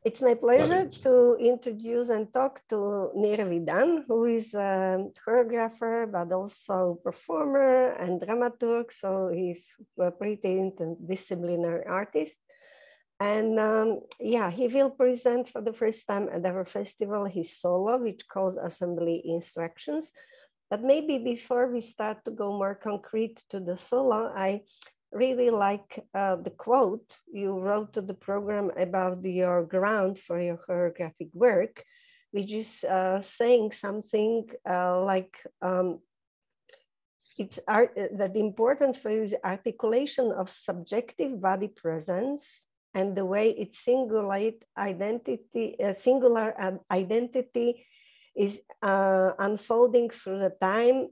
It's my pleasure to introduce and talk to Nir Vidan, who is a choreographer, but also performer and dramaturg. So he's a pretty interdisciplinary artist. And yeah, he will present for the first time at our festival his solo, which calls Assembly Instructions. But maybe before we start to go more concrete to the solo, I really like the quote you wrote to the program about your ground for your choreographic work, which is saying something like that important for you is articulation of subjective body presence and the way its singular identity is unfolding through the time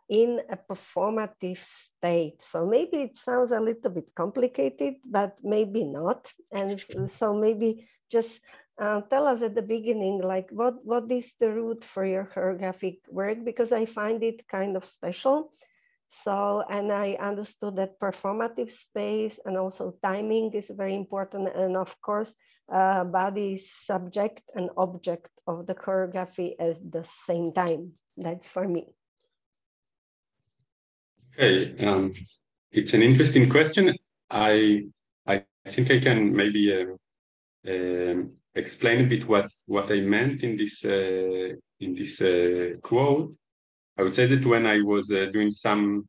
in a performative state. So maybe it sounds a little bit complicated, but maybe not. And so maybe just tell us at the beginning, like what is the root for your choreographic work? Because I find it kind of special. So, and I understood that performative space and also timing is very important. And of course, body is subject and object of the choreography at the same time. That's for me. Okay, it's an interesting question. I think I can maybe explain a bit what I meant in this quote. I would say that when I was doing some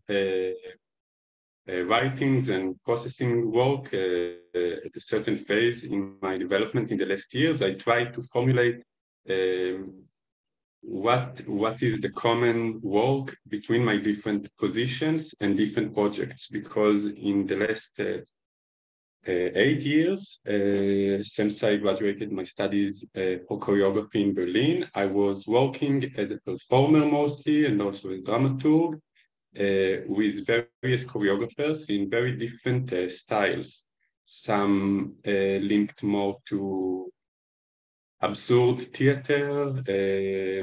writings and processing work at a certain phase in my development in the last years, I tried to formulate what is the common work between my different positions and different projects, because in the last 8 years since I graduated my studies for choreography in Berlin, I was working as a performer mostly and also as dramaturg with various choreographers in very different styles. Some linked more to absurd theater,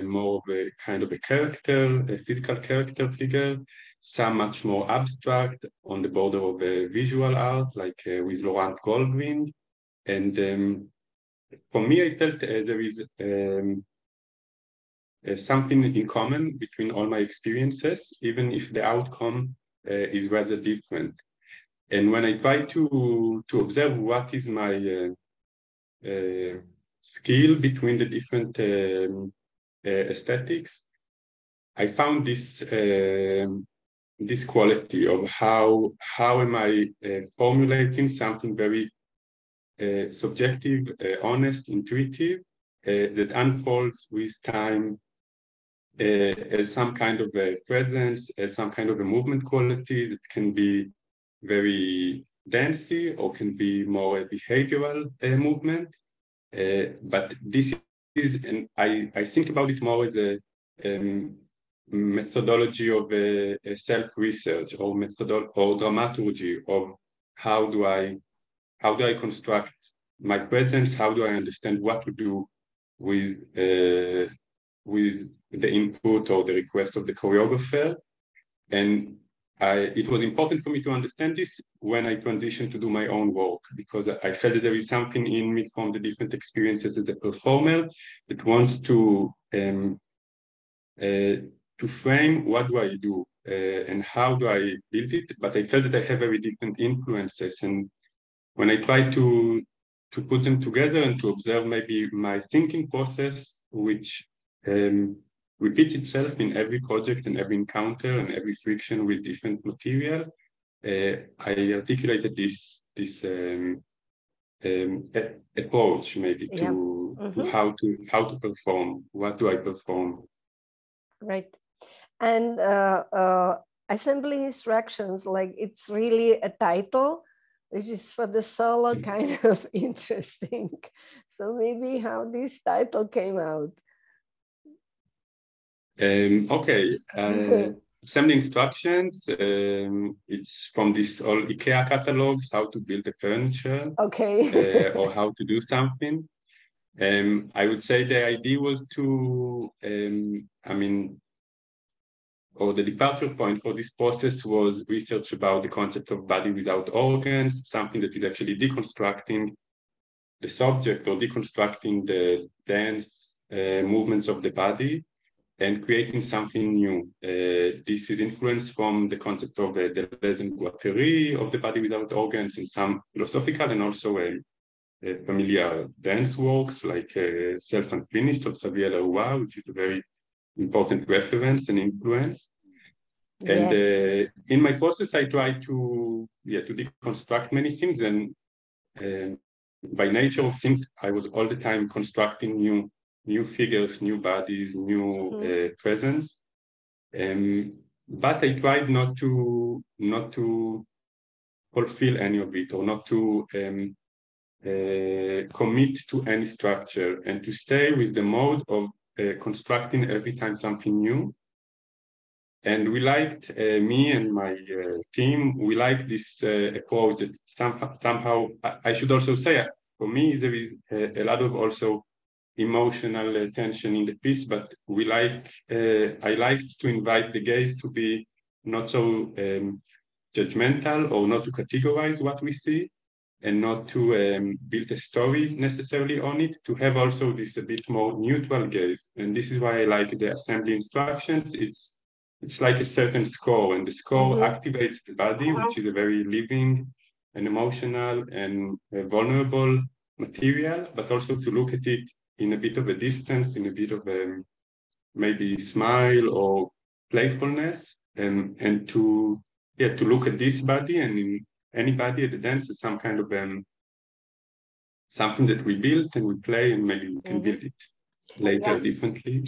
more of a kind of a character, a physical character figure, some much more abstract on the border of visual art, like with Laurent Goldring. And for me, I felt there is something in common between all my experiences, even if the outcome is rather different. And when I try to observe what is my skill between the different aesthetics, I found this this quality of how am I formulating something very subjective, honest, intuitive, that unfolds with time as some kind of a presence, as some kind of a movement quality that can be very dancey or can be more a behavioral movement. But this is, and I think about it more as a methodology of a self-research or dramaturgy of how do I construct my presence, how do I understand what to do with the input or the request of the choreographer. And it was important for me to understand this when I transitioned to do my own work, because I felt that there is something in me from the different experiences as a performer that wants to frame what do I do and how do I build it. But I felt that I have very different influences, and when I try to put them together and to observe maybe my thinking process, which repeats itself in every project and every encounter and every friction with different material, I articulated this approach maybe to how to perform. What do I perform? Right. And assembly instructions, like it's really a title, which is for the solo kind of interesting. So maybe how this title came out. Okay. Assembly instructions. It's from this all IKEA catalogs, how to build the furniture. Okay. Or how to do something. I would say the idea was to, or the departure point for this process was research about the concept of body without organs, something that is actually deconstructing the subject or deconstructing the dance movements of the body and creating something new. This is influenced from the concept of the les and guatteri of the body without organs in some philosophical and also familiar dance works like Self-Unfinished of Xavier Leroy, which is a very important reference and influence. And in my process, I try to deconstruct many things, and by nature of things, I was all the time constructing new figures, new bodies, new presence. But I tried not to fulfill any of it, or not to commit to any structure, and to stay with the mode of constructing every time something new. And we liked, me and my team, we liked this approach that somehow, I should also say, for me, there is a lot of also emotional tension in the piece, but I liked to invite the gaze to be not so judgmental, or not to categorize what we see, and not to build a story necessarily on it, to have also this a bit more neutral gaze. And this is why I like the assembly instructions. It's like a certain score, and the score activates the body, which is a very living and emotional and vulnerable material, but also to look at it in a bit of a distance, in a bit of a maybe smile or playfulness, and to look at this body and in any body at the dance as some kind of something that we built and we play, and maybe we can build it later differently.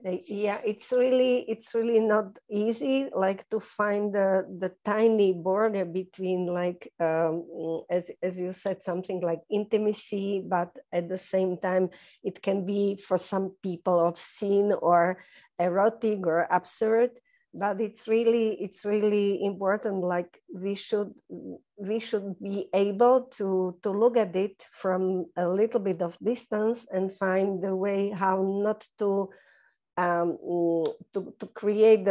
Yeah, it's really not easy, like, to find the tiny border between, like, as you said, something like intimacy, but at the same time it can be for some people obscene or erotic or absurd. But it's really important, like, we should be able to look at it from a little bit of distance and find the way how not to create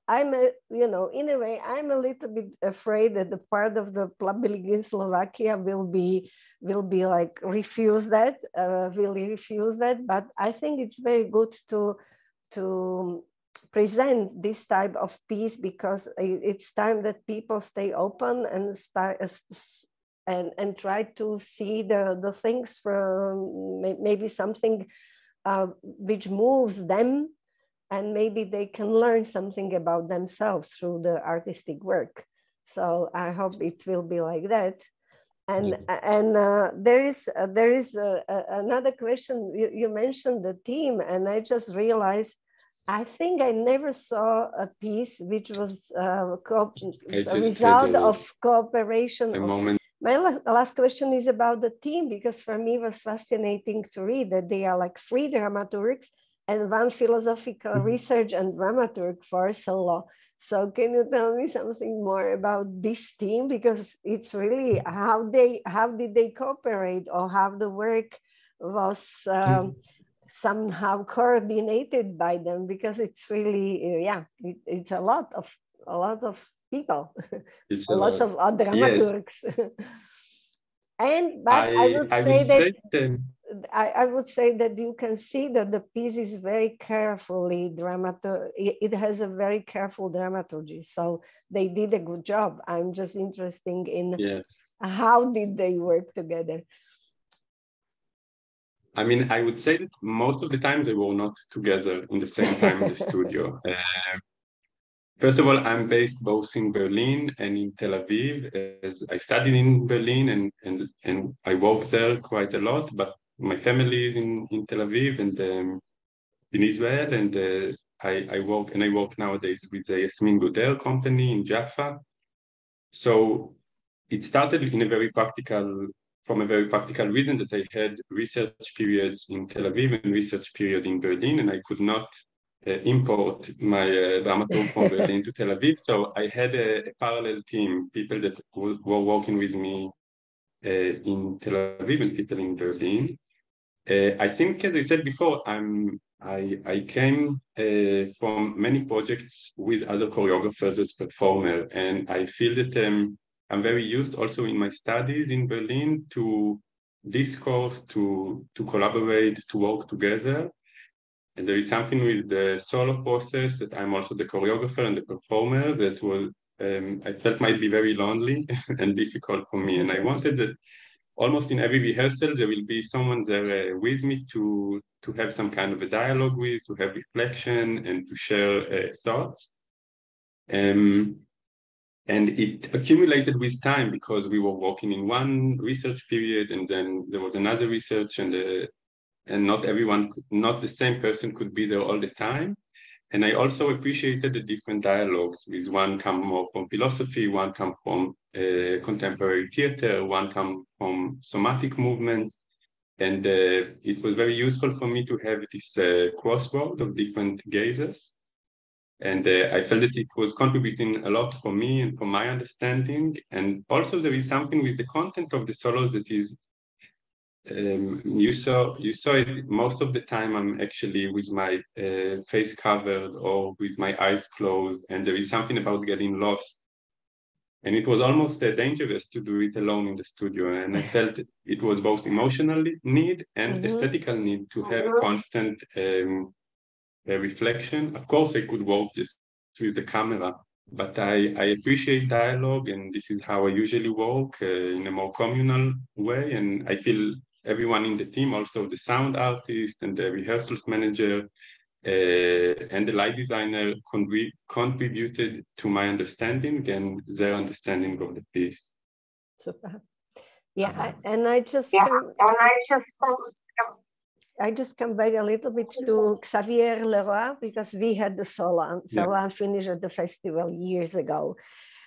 I'm in a way, I'm a little bit afraid that the part of the public in Slovakia will be like refuse that, but I think it's very good to present this type of piece, because it's time that people stay open and try to see the things from maybe something which moves them, and maybe they can learn something about themselves through the artistic work. So I hope it will be like that. And there is another question. You mentioned the team, and I just realized I think I never saw a piece which was a result of cooperation. My last question is about the team, because for me it was fascinating to read that they are like 3 dramaturgs and 1 philosophical research and dramaturg for solo. So can you tell me something more about this team? Because it's really how did they cooperate, or how the work was somehow coordinated by them? Because it's really it's a lot of people. It's lots of dramaturgs. Yes. I would say that you can see that the piece is very carefully it has a very careful dramaturgy, so they did a good job. I'm just interested in how did they work together. I mean, I would say that most of the time they were not together in the same time in the studio. First of all, I'm based both in Berlin and in Tel Aviv, as I studied in Berlin and I work there quite a lot, but my family is in Tel Aviv and in Israel, and I work nowadays with the Yasmeen Godder company in Jaffa. So it started from a very practical reason, that I had research periods in Tel Aviv and research period in Berlin, and I could not import my dramaturg from Berlin to Tel Aviv. So I had a parallel team, people that were working with me in Tel Aviv and people in Berlin. I think, as I said before, I came from many projects with other choreographers as performer, and I feel that I'm very used also in my studies in Berlin to discourse, to collaborate, to work together. And there is something with the solo process that I'm also the choreographer and the performer that was, I felt might be very lonely and difficult for me. And I wanted that almost in every rehearsal, there will be someone there with me to have some kind of a dialogue with, to have reflection and to share thoughts. And it accumulated with time because we were working in one research period and then there was another research and not everyone, not the same person could be there all the time. And I also appreciated the different dialogues with one come more from philosophy, one come from contemporary theater, one come from somatic movements. And it was very useful for me to have this crossroad of different gazes. And I felt that it was contributing a lot for me and for my understanding. And also there is something with the content of the solos that is, you saw it most of the time. I'm actually with my face covered or with my eyes closed, and there is something about getting lost. And it was almost dangerous to do it alone in the studio. And I felt it was both emotional need and aesthetical need to have constant reflection. Of course, I could work just with the camera, but I appreciate dialogue, and this is how I usually work in a more communal way. And I feel everyone in the team, also the sound artist and the rehearsals manager and the light designer contributed to my understanding and their understanding of the piece. Super. Yeah, and I just come back a little bit to Xavier Leroy because we had the solo unfinished at the festival years ago.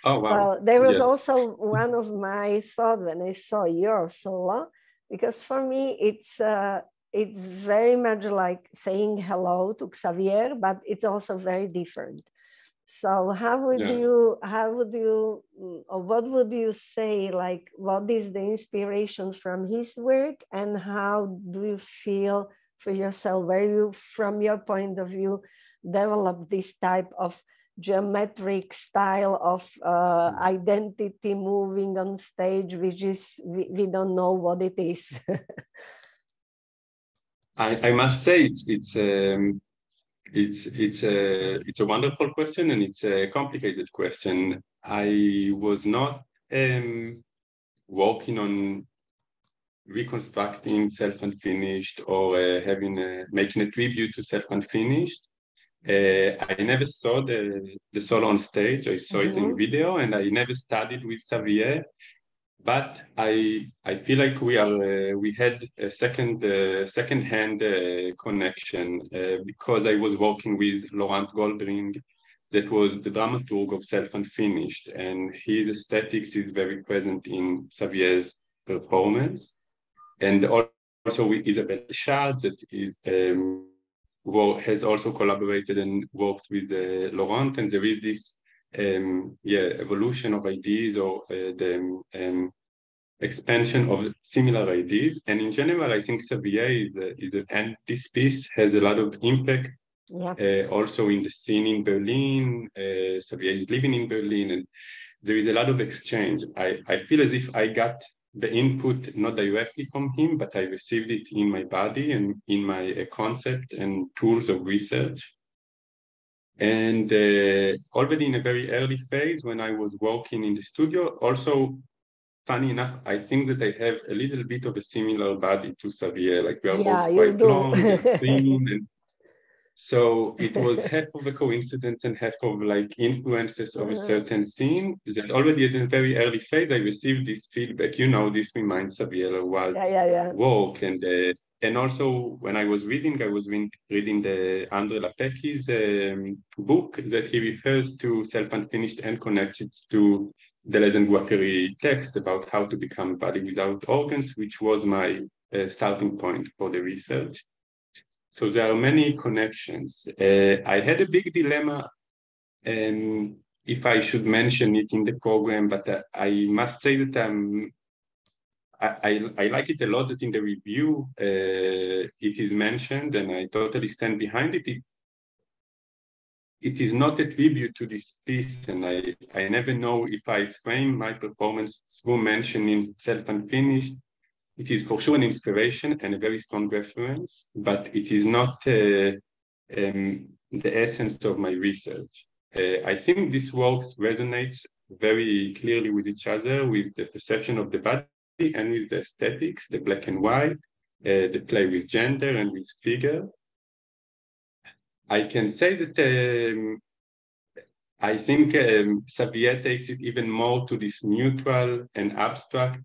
Oh, wow. So there was also one of my thoughts when I saw your solo, because for me it's very much like saying hello to Xavier, but it's also very different. So what would you say, like, what is the inspiration from his work, and how do you feel for yourself, where you, from your point of view, develop this type of geometric style of identity moving on stage, which is, we don't know what it is? I must say it's a wonderful question, and it's a complicated question. I was not working on reconstructing self-unfinished or making a tribute to self-unfinished. I never saw the solo on stage. I saw it in video, and I never studied with Xavier. But I feel like we had a second-hand connection because I was working with Laurent Goldring, that was the dramaturg of Self-Unfinished, and his aesthetics is very present in Xavier's performance, and also with Isabelle Schad, that is, has also collaborated and worked with Laurent, and there is this evolution of ideas or the expansion of similar ideas. And in general, I think Xavier and this piece has a lot of impact. Also in the scene in Berlin. Xavier is living in Berlin, and there is a lot of exchange. I feel as if I got the input not directly from him, but I received it in my body and in my concept and tools of research. And already in a very early phase, when I was working in the studio, also, funny enough, I think that I have a little bit of a similar body to Xavier, like we are both quite long and thin. And so it was half of a coincidence and half of like influences of a certain scene that already at a very early phase, I received this feedback, this reminds Xavier of was work. And also, when I was reading the Andre Lapecchi's book that he refers to Self-Unfinished and connects it to Deleuze and Guattari text about how to become a body without organs, which was my starting point for the research. So there are many connections. I had a big dilemma if I should mention it in the program, but I must say that I like it a lot that in the review it is mentioned, and I totally stand behind it. It is not a tribute to this piece, and I never know if I frame my performance through mentioning Self-Unfinished it is for sure an inspiration and a very strong reference, but it is not the essence of my research. I think this work resonates very clearly with each other, with the perception of the body and with the aesthetics, the black and white, the play with gender and with figure. I can say that I think Xavier takes it even more to this neutral and abstract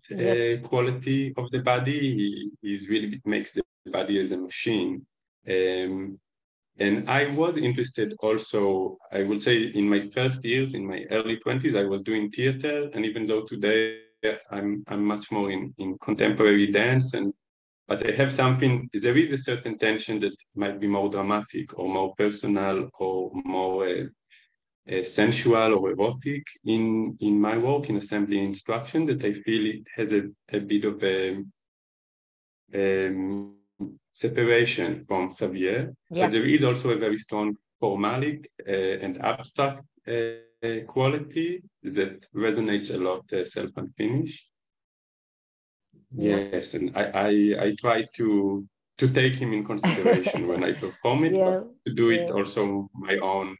quality of the body. He really makes the body as a machine. And I was interested also, I would say, in my first years, in my early 20s, I was doing theater. And even though today I'm much more in contemporary dance, but I have something, there is a certain tension that might be more dramatic or more personal or more sensual or erotic in my work in assembly instruction, that I feel it has a bit of a separation from Xavier, but there is also a very strong formalic and abstract quality that resonates a lot, self and finish. Yes, and I try to take him in consideration when I perform it, but to do it also my own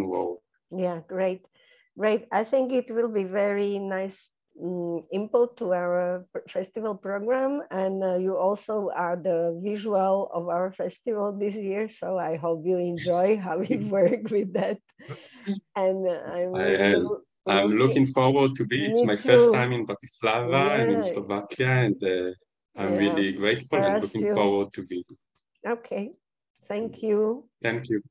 work. Yeah, great. I think it will be very nice input to our festival program, and you also are the visual of our festival this year, so I hope you enjoy how we work with that. And I'm looking forward to be. It's my first time in Bratislava and in Slovakia, and I'm really grateful and looking forward to visit. Okay, thank you. Thank you.